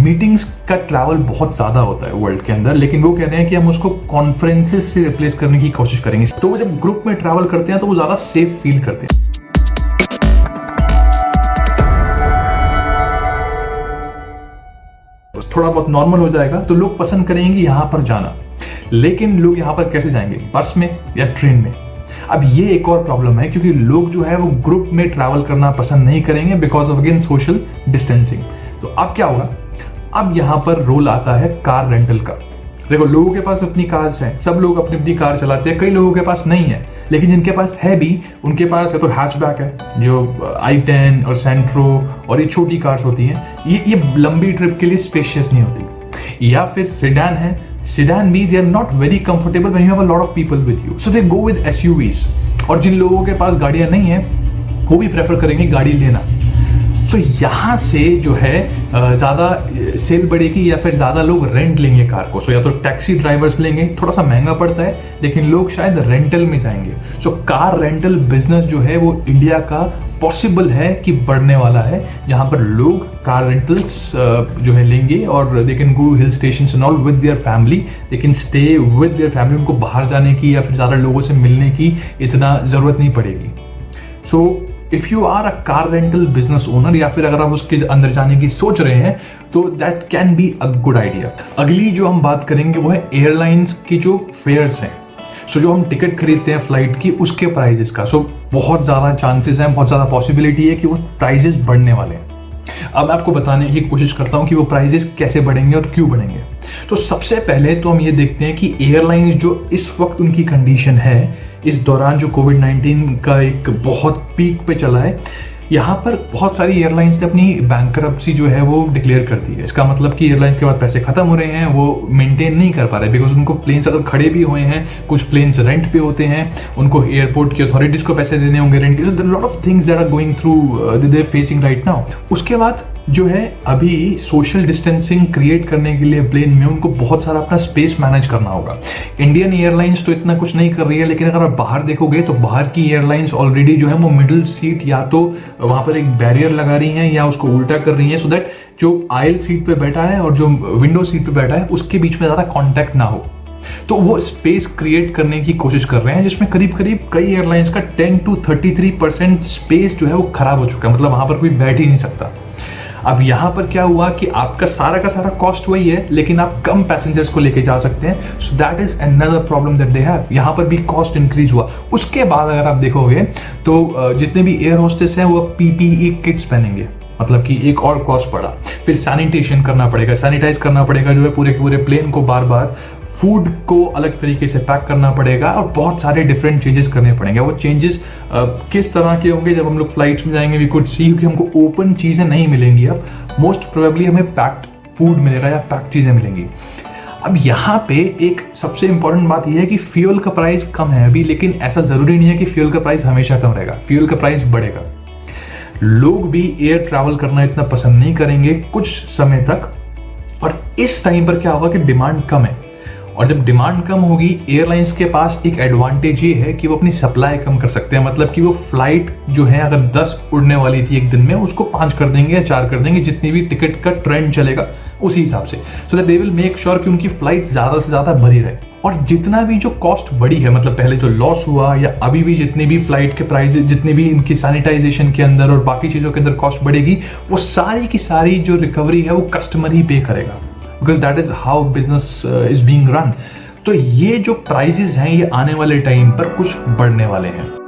Meetings का travel बहुत ज़्यादा होता है वर्ल्ड के अंदर, लेकिन वो कह रहे हैं कि हम उसको कॉन्फ्रेंसेस से रिप्लेस करने की कोशिश करेंगे। तो वो जब ग्रुप में ट्रैवल करते हैं तो वो ज़्यादा सेफ फील करते हैं। थोड़ा बहुत नॉर्मल हो जाएगा तो लोग पसंद करेंगे यहाँ पर जाना, लेकिन लोग यहाँ पर कैसे जाएंगे, बस में या ट्रेन में? अब ये एक और प्रॉब्लम है, क्योंकि लोग जो है वो ग्रुप में ट्रैवल करना पसंद नहीं करेंगे because of again social distancing. तो अब क्या होगा, अब यहाँ पर रोल आता है कार रेंटल का। देखो, लोगों के पास अपनी कार्स हैं, सब लोग अपनी अपनी कार चलाते हैं, कई लोगों के पास नहीं है, लेकिन जिनके पास है भी उनके पास या तो हैचबैक है जो i10 और सेंट्रो और ये छोटी कार्स होती हैं, ये लंबी ट्रिप के लिए स्पेशियस नहीं होती, या फिर सेडान है, सेडान भी they are not very comfortable when you have a lot of people with you, so they go with SUVs। और जिन लोगों के पास गाड़ियां नहीं है वो भी प्रेफर करेंगे गाड़ी लेना। सो यहाँ से जो है ज़्यादा सेल बढ़ेगी या फिर ज़्यादा लोग रेंट लेंगे कार को। सो या तो टैक्सी ड्राइवर्स लेंगे, थोड़ा सा महंगा पड़ता है, लेकिन लोग शायद रेंटल में जाएंगे। सो कार रेंटल बिजनेस जो है वो इंडिया का पॉसिबल है कि बढ़ने वाला है, जहाँ पर लोग कार रेंटल्स जो है लेंगे और they can go hill station and all with their family, they can stay with their family. उनको बाहर जाने की या फिर ज़्यादा लोगों से मिलने की इतना ज़रूरत नहीं पड़ेगी। So if you are a car rental business owner, या फिर अगर आप उसके अंदर जाने की सोच रहे हैं, तो that can be a good idea. अगली जो हम बात करेंगे वो है एयरलाइंस की जो फेयर्स हैं। सो जो हम टिकट खरीदते हैं फ्लाइट की, उसके प्राइजेस का। सो बहुत ज़्यादा चांसेस हैं, बहुत ज़्यादा पॉसिबिलिटी है कि वो प्राइजेस बढ़ने वाले हैं। अब मैं आपको बताने की कोशिश करता हूं कि वो प्राइजेस कैसे बढ़ेंगे और क्यों बढ़ेंगे। तो सबसे पहले तो हम ये देखते हैं कि एयरलाइंस जो इस वक्त उनकी कंडीशन है, इस दौरान जो कोविड-19 का एक बहुत पीक पे चला है, यहाँ पर बहुत सारी एयरलाइंस ने अपनी बैंकरप्सी जो है वो डिक्लेयर कर दी है। इसका मतलब कि एयरलाइंस के पास पैसे खत्म हो रहे हैं, वो मेंटेन नहीं कर पा रहे, बिकॉज उनको प्लेन्स अगर खड़े भी हुए हैं, कुछ प्लेन्स रेंट पे होते हैं, उनको एयरपोर्ट की अथॉरिटीज को पैसे देने होंगे rent. Lot of things that are going through they are facing right now. उसके बाद जो है अभी सोशल डिस्टेंसिंग क्रिएट करने के लिए प्लेन में उनको बहुत सारा अपना स्पेस मैनेज करना होगा। इंडियन एयरलाइंस तो इतना कुछ नहीं कर रही है, लेकिन अगर आप बाहर देखोगे तो बाहर की एयरलाइंस ऑलरेडी जो है वो मिडिल सीट या तो वहां पर एक बैरियर लगा रही हैं या उसको उल्टा कर रही हैं, सो दैट जो आयल सीट पे बैठा है और जो विंडो सीट पे बैठा है उसके बीच में ज्यादा कॉन्टैक्ट ना हो। तो वो स्पेस क्रिएट करने की कोशिश कर रहे हैं, जिसमें करीब करीब कई एयरलाइंस का 10 to 33% स्पेस जो है वो खराब हो चुका है, मतलब वहां पर कोई बैठ ही नहीं सकता। अब यहाँ पर क्या हुआ कि आपका सारा का सारा कॉस्ट वही है, लेकिन आप कम पैसेंजर्स को लेके जा सकते हैं। So that is another problem that they have. यहाँ पर भी कॉस्ट इंक्रीज हुआ। उसके बाद अगर आप देखोगे तो जितने भी एयर होस्टेस हैं वो PPE किट्स पहनेंगे, मतलब कि एक और कॉस्ट पड़ा। फिर सैनिटेशन करना पड़ेगा, सैनिटाइज करना पड़ेगा जो है पूरे के पूरे प्लेन को, बार बार फूड को अलग तरीके से पैक करना पड़ेगा और बहुत सारे डिफरेंट चेंजेस करने पड़ेंगे। वो चेंजेस किस तरह के होंगे जब हम लोग फ्लाइट्स में जाएंगे, वी कुड सी, क्योंकि हमको ओपन चीज़ें नहीं मिलेंगी। अब मोस्ट प्रोबेबली हमें पैक्ड फूड मिलेगा या पैक्ड चीज़ें मिलेंगी। अब यहाँ पे एक सबसे इंपॉर्टेंट बात यह है कि फ्यूल का प्राइस कम है अभी, लेकिन ऐसा ज़रूरी नहीं है कि फ्यूल का प्राइस हमेशा कम रहेगा। फ्यूल का प्राइस बढ़ेगा, लोग भी एयर ट्रैवल करना इतना पसंद नहीं करेंगे कुछ समय तक, और इस टाइम पर क्या होगा कि डिमांड कम है, और जब डिमांड कम होगी एयरलाइंस के पास एक एडवांटेज ये है कि वो अपनी सप्लाई कम कर सकते हैं। मतलब कि वो फ्लाइट जो है अगर 10 उड़ने वाली थी एक दिन में, उसको 5 कर देंगे या 4 कर देंगे, जितनी भी टिकट का ट्रेंड चलेगा उसी हिसाब से, so that they will make sure कि उनकी फ्लाइट ज़्यादा से ज़्यादा भरी रहे। और जितना भी जो कॉस्ट बढ़ी है, मतलब पहले जो लॉस हुआ या अभी भी जितनी भी फ्लाइट के प्राइस, जितने भी इनकी सैनिटाइजेशन के अंदर और बाकी चीज़ों के अंदर कॉस्ट बढ़ेगी, वो सारी की सारी जो रिकवरी है वो कस्टमर ही पे करेगा, because that is how business is being run. तो ये जो प्राइजेस हैं ये आने वाले टाइम पर कुछ बढ़ने वाले हैं।